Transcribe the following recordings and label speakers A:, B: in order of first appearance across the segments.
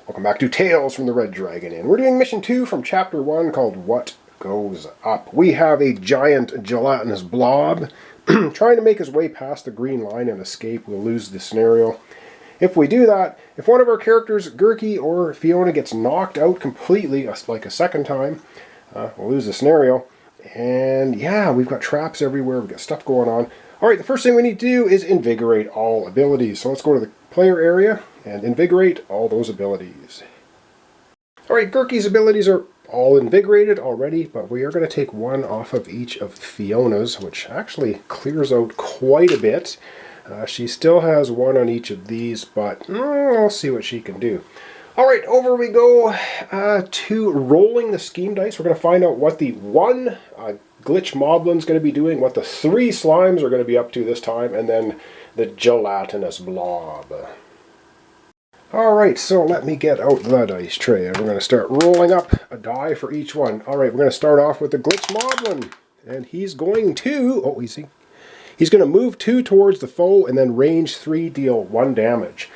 A: Welcome back to Tales from the Red Dragon Inn. We're doing mission 2 from chapter 1 called What Goes Up. We have a giant gelatinous blob trying to make his way past the green line and escape. We'll lose the scenario. If we do that, if one of our characters, Gerkie or Fiona, gets knocked out completely, like a second time, we'll lose the scenario. And yeah, we've got traps everywhere, we've got stuff going on. Alright, the first thing we need to do is invigorate all abilities. So let's go to the player area and invigorate all those abilities. Alright, Gerkie's abilities are all invigorated already, but we are going to take one off of each of Fiona's, which actually clears out quite a bit. She still has one on each of these, but we'll see what she can do. Alright, over we go to rolling the scheme dice. We're going to find out what the one glitch moblin's going to be doing, what the 3 slimes are going to be up to this time, and then the gelatinous blob. Alright, so let me get out the dice tray. And we're going to start rolling up a die for each one. Alright, we're going to start off with the glitch moblin. And he's going to... oh, easy. He's going to move 2 towards the foe and then range 3, deal 1 damage.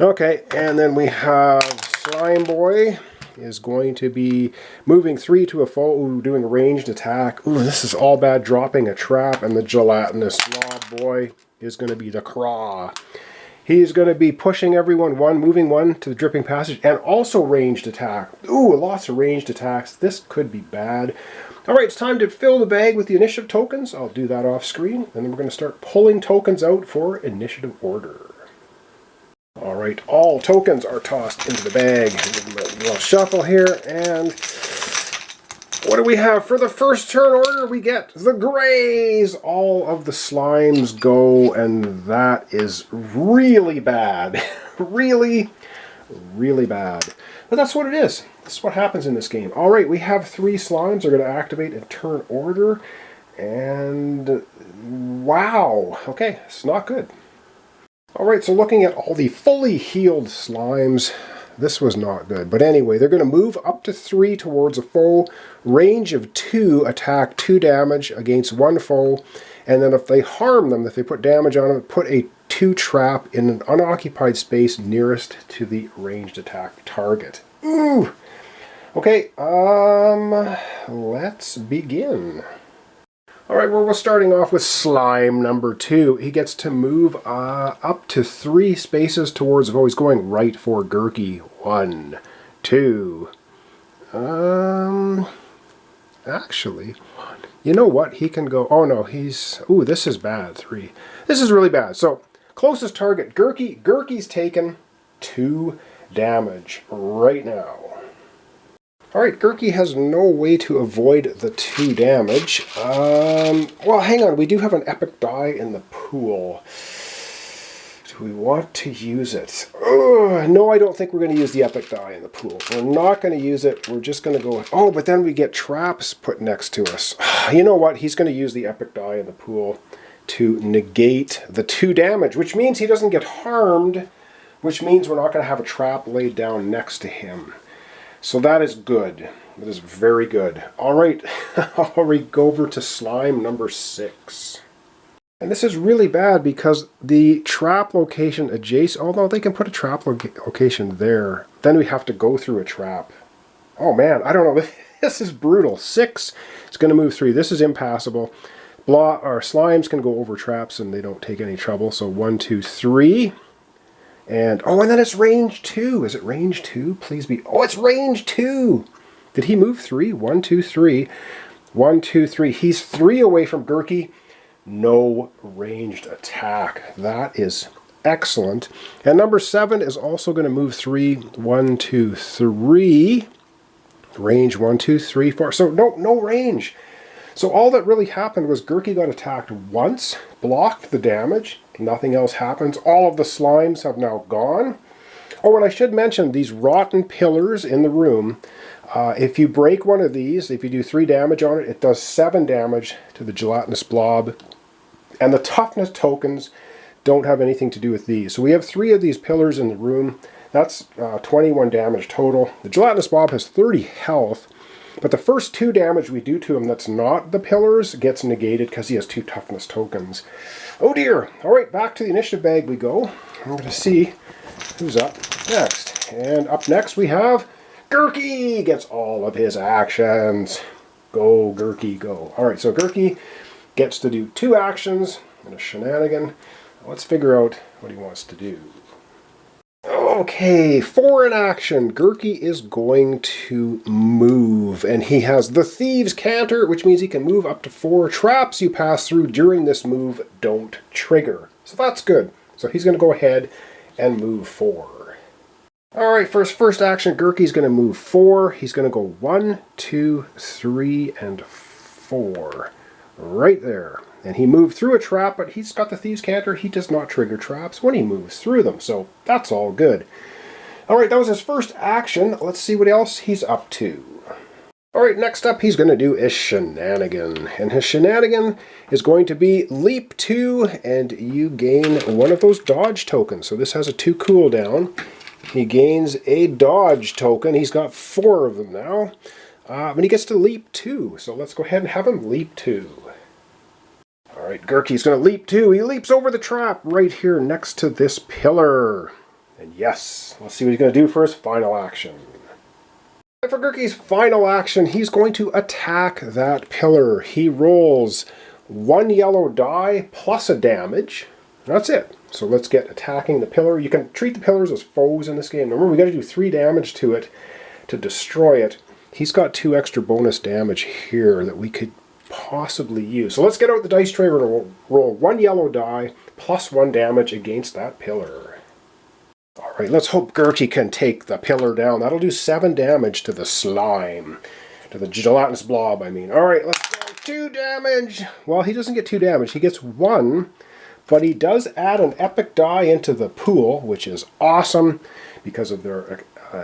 A: Okay, and then we have Slime Boy is going to be moving 3 to a foe, doing a ranged attack. Ooh, this is all bad, dropping a trap, and the gelatinous Blob Boy is going to be the Craw. He's going to be pushing everyone moving 1 to the dripping passage, and also ranged attack. Ooh, lots of ranged attacks. This could be bad. Alright, it's time to fill the bag with the initiative tokens. I'll do that off screen, and then we're going to start pulling tokens out for initiative order. Alright, all tokens are tossed into the bag. Give them a little shuffle here, and what do we have? For the first turn order, we get the Greys. All of the slimes go, and that is really bad. really, really bad. But that's what it is. That's what happens in this game. Alright, we have 3 slimes. They're going to activate in turn order. And wow. Okay, it's not good. Alright, so looking at all the fully healed slimes, this was not good. But anyway, they're going to move up to 3 towards a foe, range of 2, attack 2 damage against 1 foe, and then if they harm them, if they put damage on them, put a 2 trap in an unoccupied space nearest to the ranged attack target. Ooh! Okay, let's begin. Alright, well, we're starting off with slime number 2. He gets to move up to 3 spaces towards the foe. He's going right for Gerkie. 1, 2. Actually, you know what? He can go... oh no, he's... ooh, this is bad. 3. This is really bad. So, closest target, Gerkie. Gerkie's taken 2 damage right now. Alright, Gerkie has no way to avoid the 2 damage. Well, hang on. We do have an epic die in the pool. Do we want to use it? No, I don't think we're going to use the epic die in the pool. We're not going to use it. We're just going to go... oh, but then we get traps put next to us. You know what? He's going to use the epic die in the pool to negate the 2 damage, which means he doesn't get harmed, which means we're not going to have a trap laid down next to him. So that is good. That is very good. Alright, I'll go over to slime number 6. And this is really bad because the trap location adjacent, although they can put a trap location there, then we have to go through a trap. Oh man, I don't know. This is brutal. 6 is going to move 3. This is impassable. Slimes can go over traps and they don't take any trouble. So 1, 2, 3. And, oh, and then it's range 2. Is it range 2? Please be. Oh, it's range 2. Did he move 3? 1, 2, 3. 1, 2, 3. He's 3 away from Gerkie. No ranged attack. That is excellent. And number 7 is also going to move 3. 1, 2, 3. Range 1, 2, 3, 4. So no range. So all that really happened was Gerkie got attacked once, blocked the damage, nothing else happens. All of the slimes have now gone. Oh, and I should mention these rotten pillars in the room. If you break one of these, if you do 3 damage on it, it does 7 damage to the gelatinous blob. And the toughness tokens don't have anything to do with these. So we have 3 of these pillars in the room. That's 21 damage total. The gelatinous blob has 30 health. But the first 2 damage we do to him that's not the pillars gets negated because he has 2 toughness tokens. Oh dear! Alright, back to the initiative bag we go. I'm going to see who's up next. And up next we have Gerky gets all of his actions. Go, Gerky, go. Alright, so Gerky gets to do 2 actions and a shenanigan. Let's figure out what he wants to do. Okay, 4 in action. Gerky is going to move, and he has the Thieves' Canter, which means he can move up to 4. Traps you pass through during this move don't trigger. So that's good. So he's going to go ahead and move 4. Alright, for his first action, Gerky's going to move 4. He's going to go 1, 2, 3, and 4. Right there. And he moved through a trap, but he's got the Thieves' Canter. He does not trigger traps when he moves through them, so that's all good. Alright, that was his first action. Let's see what else he's up to. Alright, next up he's going to do a shenanigan. And his shenanigan is going to be Leap 2, and you gain one of those dodge tokens. So this has a 2 cooldown. He gains a dodge token. He's got 4 of them now. But he gets to Leap 2, so let's go ahead and have him Leap 2. Alright, Gerky's going to leap 2. He leaps over the trap right here next to this pillar. And yes, let's see what he's going to do for his final action. And for Gerky's final action, he's going to attack that pillar. He rolls 1 yellow die plus a damage. That's it. So let's get attacking the pillar. You can treat the pillars as foes in this game. Remember, we got to do 3 damage to it to destroy it. He's got 2 extra bonus damage here that we could possibly use. So let's get out the dice tray. We're going to roll 1 yellow die plus 1 damage against that pillar. Alright, let's hope Gerky can take the pillar down. That'll do 7 damage to the slime. To the gelatinous blob, I mean. Alright, let's go. 2 damage. Well, he doesn't get 2 damage. He gets 1. But he does add an epic die into the pool, which is awesome because of their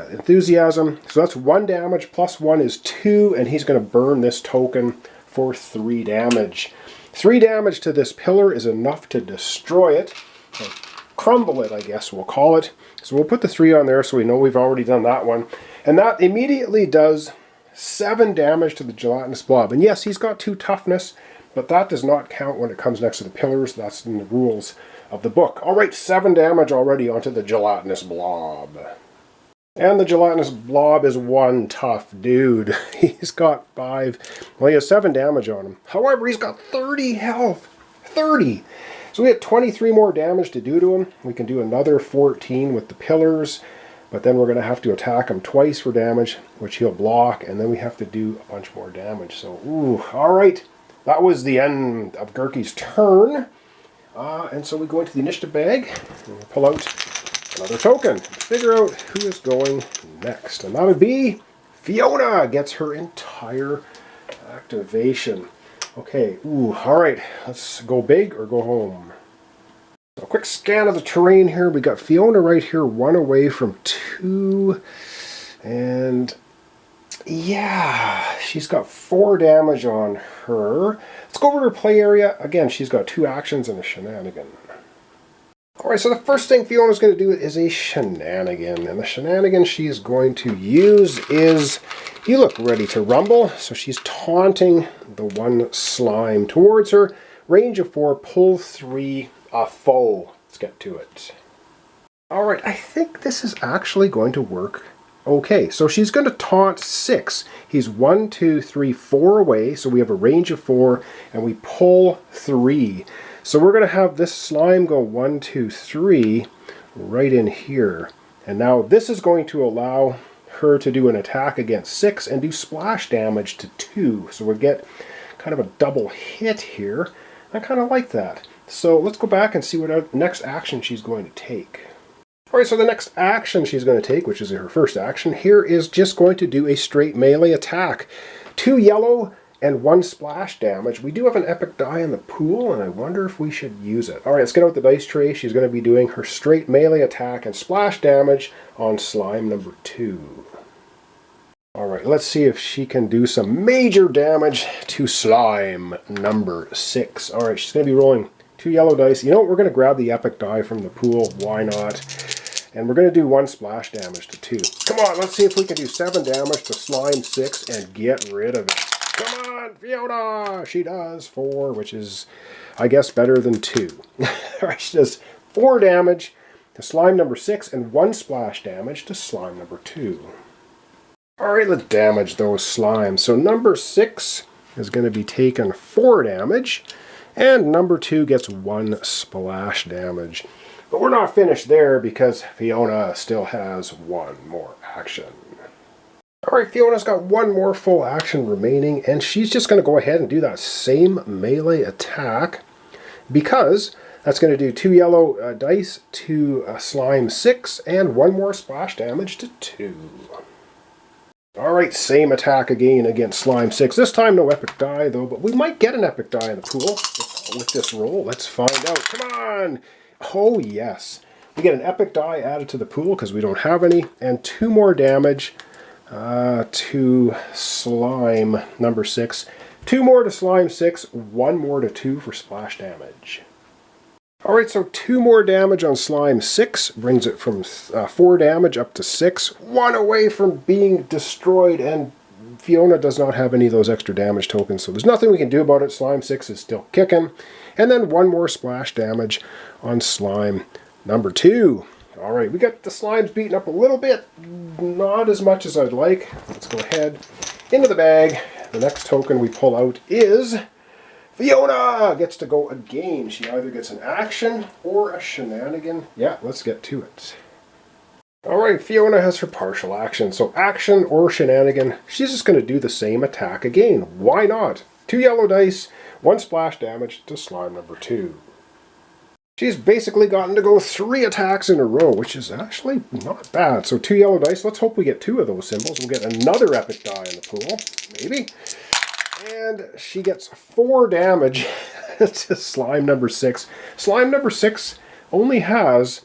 A: enthusiasm. So that's 1 damage plus 1 is 2. And he's going to burn this token for 3 damage. 3 damage to this pillar is enough to destroy it. Or crumble it, I guess we'll call it. So we'll put the 3 on there so we know we've already done that one. And that immediately does 7 damage to the gelatinous blob. And yes, he's got 2 toughness, but that does not count when it comes next to the pillars. That's in the rules of the book. Alright, 7 damage already onto the gelatinous blob. And the gelatinous blob is one tough dude. He's got 5. Well, he has 7 damage on him. However, he's got 30 health. 30! So we have 23 more damage to do to him. We can do another 14 with the pillars. But then we're going to have to attack him twice for damage, which he'll block. And then we have to do a bunch more damage. So, ooh, alright. That was the end of Gerky's turn. And so we go into the initiative bag. And we'll pull out another token and figure out who is going next. And that would be Fiona gets her entire activation. Okay, ooh, alright, let's go big or go home. So a quick scan of the terrain here. We got Fiona right here, 1 away from 2. And yeah, she's got 4 damage on her. Let's go over to her play area. Again, she's got 2 actions and a shenanigan. Alright, so the first thing Fiona's going to do is a shenanigan. And the shenanigan she's going to use is, you look ready to rumble. So she's taunting the 1 slime towards her. Range of 4, pull 3, a foe. Let's get to it. Alright, I think this is actually going to work okay. So she's going to taunt 6. He's 1, 2, 3, 4 away. So we have a range of 4, and we pull 3. So we're going to have this slime go 1, 2, 3 right in here. And now this is going to allow her to do an attack against 6 and do splash damage to 2. So we'll get kind of a double hit here. I kind of like that. So let's go back and see what next action she's going to take. Alright, so the next action she's going to take, which is her first action here, is just going to do a straight melee attack. 2 yellow and 1 splash damage. We do have an epic die in the pool, and I wonder if we should use it. Alright, let's get out the dice tray. She's going to be doing her straight melee attack and splash damage on slime number 2. Alright, let's see if she can do some major damage to slime number 6. Alright, she's going to be rolling 2 yellow dice. You know what, we're going to grab the epic die from the pool. Why not? And we're going to do 1 splash damage to 2. Come on, let's see if we can do 7 damage to slime 6 and get rid of it. Come on, Fiona! She does 4, which is, I guess, better than 2. Alright, she does 4 damage to slime number 6 and 1 splash damage to slime number 2. Alright, let's damage those slimes. So number 6 is going to be taking 4 damage, and number 2 gets 1 splash damage. But we're not finished there because Fiona still has 1 more action. Alright, Fiona's got 1 more full action remaining, and she's just going to go ahead and do that same melee attack, because that's going to do 2 yellow dice to slime 6 and 1 more splash damage to 2. Alright, same attack again against slime 6. This time no epic die though, but we might get an epic die in the pool with this roll. Let's find out. Come on! Oh yes. We get an epic die added to the pool because we don't have any, and 2 more damage to slime number 6. 2 more to slime 6, 1 more to 2 for splash damage. Alright, so 2 more damage on slime 6 brings it from 4 damage up to 6. 1 away from being destroyed, and Fiona does not have any of those extra damage tokens, so there's nothing we can do about it. Slime 6 is still kicking. And then 1 more splash damage on slime number 2. Alright, we got the slimes beaten up a little bit, not as much as I'd like. Let's go ahead into the bag. The next token we pull out is Fiona gets to go again. She either gets an action or a shenanigan. Yeah, let's get to it. Alright, Fiona has her partial action. So action or shenanigan, she's just going to do the same attack again. Why not? 2 yellow dice, 1 splash damage to slime number 2. She's basically gotten to go 3 attacks in a row, which is actually not bad. So 2 yellow dice. Let's hope we get 2 of those symbols. We'll get another epic die in the pool. Maybe. And she gets 4 damage to slime number 6. Slime number 6 only has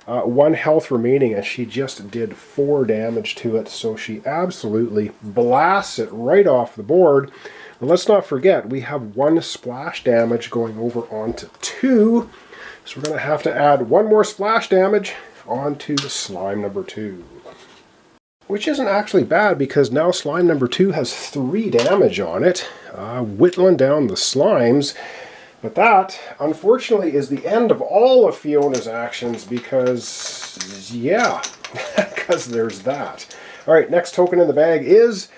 A: 1 health remaining, and she just did 4 damage to it. So she absolutely blasts it right off the board. But let's not forget, we have 1 splash damage going over onto 2. So we're going to have to add 1 more splash damage onto slime number 2. Which isn't actually bad, because now slime number 2 has 3 damage on it, whittling down the slimes. But that, unfortunately, is the end of all of Fiona's actions, because, yeah, because there's that. Alright, next token in the bag is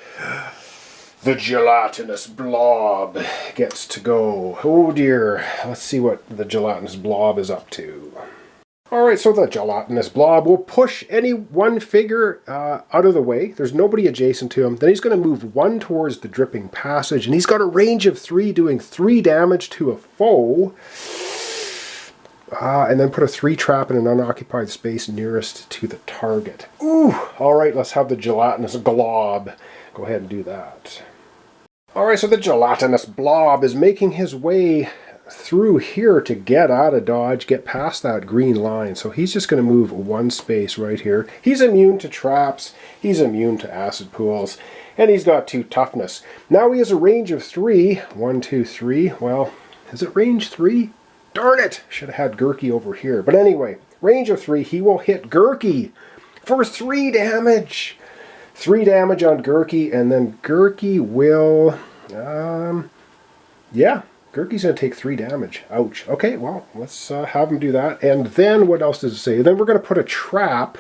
A: the gelatinous blob gets to go. Oh dear. Let's see what the gelatinous blob is up to. Alright, so the gelatinous blob will push any one figure out of the way. There's nobody adjacent to him. Then he's going to move 1 towards the dripping passage, and he's got a range of 3, doing 3 damage to a foe. And then put a 3 trap in an unoccupied space nearest to the target. Ooh! Alright, let's have the gelatinous glob. Go ahead and do that. Alright, so the gelatinous blob is making his way through here to get out of dodge, get past that green line. So he's just going to move 1 space right here. He's immune to traps, he's immune to acid pools, and he's got 2 toughness. Now he has a range of 3. 1, 2, 3. Well, is it range 3? Darn it! Should have had Gurky over here. But anyway, range of 3, he will hit Gurky for 3 damage. 3 damage on Gurky, and then Gurky will, yeah, Gurky's going to take 3 damage. Ouch. Okay, well, let's have him do that. And then, what else does it say? Then we're going to put a trap,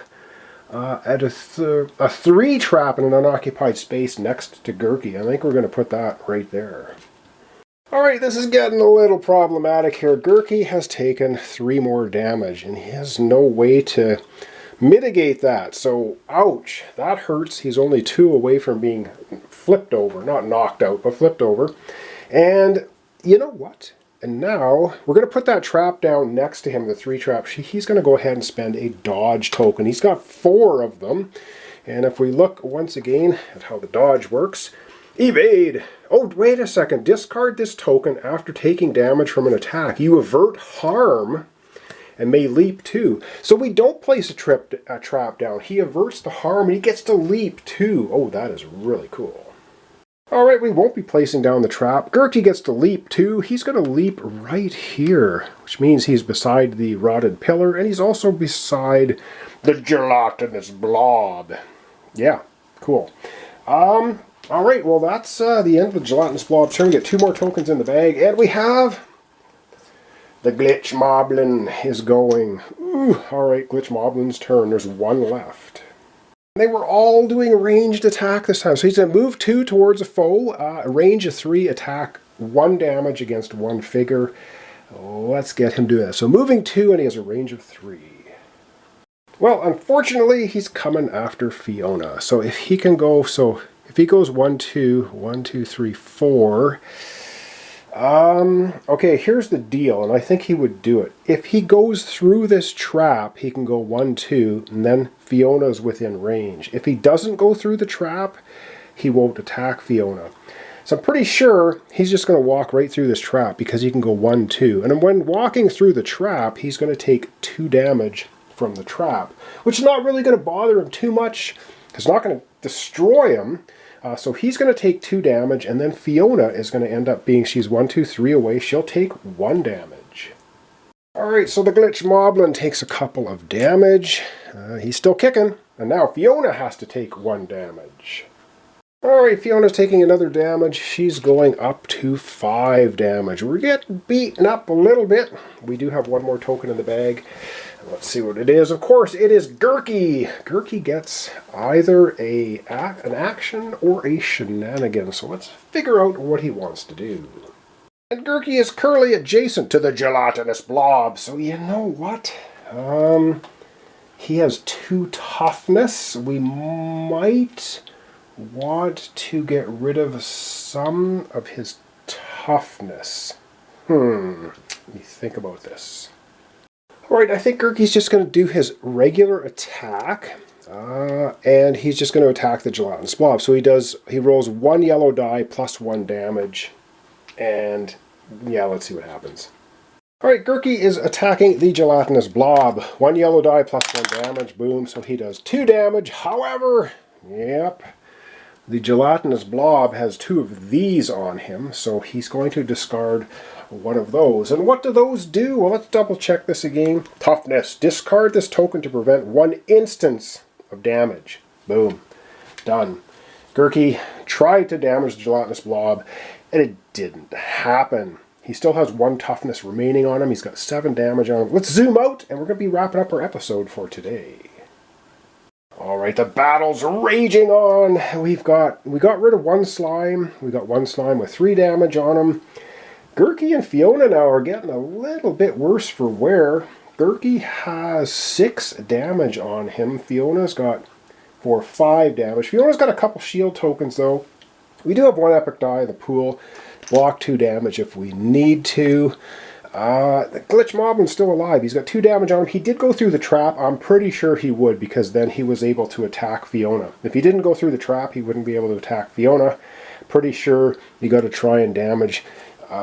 A: at a 3 trap in an unoccupied space next to Gurky. I think we're going to put that right there. Alright, this is getting a little problematic here. Gurky has taken 3 more damage, and he has no way to mitigate that. So, ouch, that hurts. He's only 2 away from being flipped over. Not knocked out, but flipped over. And you know what? And now we're going to put that trap down next to him, the 3 trap. He's going to go ahead and spend a dodge token. He's got 4 of them. And if we look once again at how the dodge works, evade. Oh, wait a second. Discard this token after taking damage from an attack. You avert harm and may leap too. So we don't place a trap down. He averts the harm and he gets to leap too. Oh, that is really cool. Alright, we won't be placing down the trap. Gurky gets to leap too. He's going to leap right here, which means he's beside the rotted pillar, and he's also beside the gelatinous blob. Yeah, cool. Alright, well that's the end of the gelatinous blob turn. We get 2 more tokens in the bag, and we have The Glitch Moblin is going. Ooh, alright, Glitch Moblin's turn. There's one left. They were all doing ranged attack this time. So he's going to move 2 towards a foe, a range of 3, attack 1 damage against 1 figure. Let's get him doing that. So moving 2 and he has a range of 3. Well, unfortunately, he's coming after Fiona. So if he can go, if he goes 1, 2, 1, 2, 3, 4. Okay, here's the deal, and I think he would do it. If he goes through this trap, he can go 1, 2, and then Fiona's within range. If he doesn't go through the trap, he won't attack Fiona. So I'm pretty sure he's just going to walk right through this trap because he can go 1, 2. And when walking through the trap, he's going to take 2 damage from the trap, which is not really going to bother him too much. It's not going to destroy him. So he's going to take 2 damage, and then Fiona is going to end up being, she's 1, 2, 3 away. She'll take 1 damage. Alright, so the Glitch Moblin takes a couple of damage. He's still kicking, and now Fiona has to take 1 damage. Alright, Fiona's taking another damage. She's going up to 5 damage. We're getting beaten up a little bit. We do have one more token in the bag. Let's see what it is. Of course, it is Gurky. Gurky gets either an action or a shenanigan. So let's figure out what he wants to do. And Gurky is currently adjacent to the gelatinous blob. So you know what? He has 2 toughness. We might want to get rid of some of his toughness. Let me think about this. Alright, I think Gurky's just going to do his regular attack, and he's just going to attack the gelatinous blob. So he rolls 1 yellow die plus 1 damage, and yeah, let's see what happens. Alright, Gurky is attacking the gelatinous blob. 1 yellow die plus 1 damage, boom, so he does 2 damage. However, yep, the gelatinous blob has 2 of these on him, so he's going to discard 1 of those. And what do those do? Well, let's double check this again. Toughness. Discard this token to prevent 1 instance of damage. Boom. Done. Gurky tried to damage the gelatinous blob, and it didn't happen. He still has 1 toughness remaining on him. He's got 7 damage on him. Let's zoom out, and we're going to be wrapping up our episode for today. Alright, the battle's raging on. We got rid of 1 slime. We got 1 slime with 3 damage on him. Gurky and Fiona now are getting a little bit worse for wear. Gurky has 6 damage on him. Fiona's got 5 damage. Fiona's got a couple shield tokens though. We do have 1 epic die in the pool. Block 2 damage if we need to. The Glitch Moblin's still alive. He's got 2 damage on him. He did go through the trap. I'm pretty sure he would, because then he was able to attack Fiona. If he didn't go through the trap, he wouldn't be able to attack Fiona. Pretty sure you got to try and damage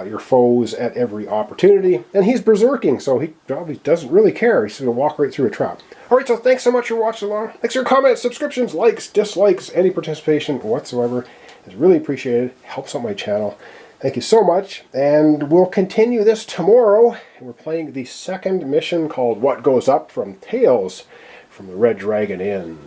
A: your foes at every opportunity. And he's berserking, so he probably doesn't really care. He's going to walk right through a trap. Alright, so thanks so much for watching along. Thanks for your comments, subscriptions, likes, dislikes, any participation whatsoever. It's really appreciated. Helps out my channel. Thank you so much, and we'll continue this tomorrow. We're playing the 2nd mission called What Goes Up from Tales from the Red Dragon Inn.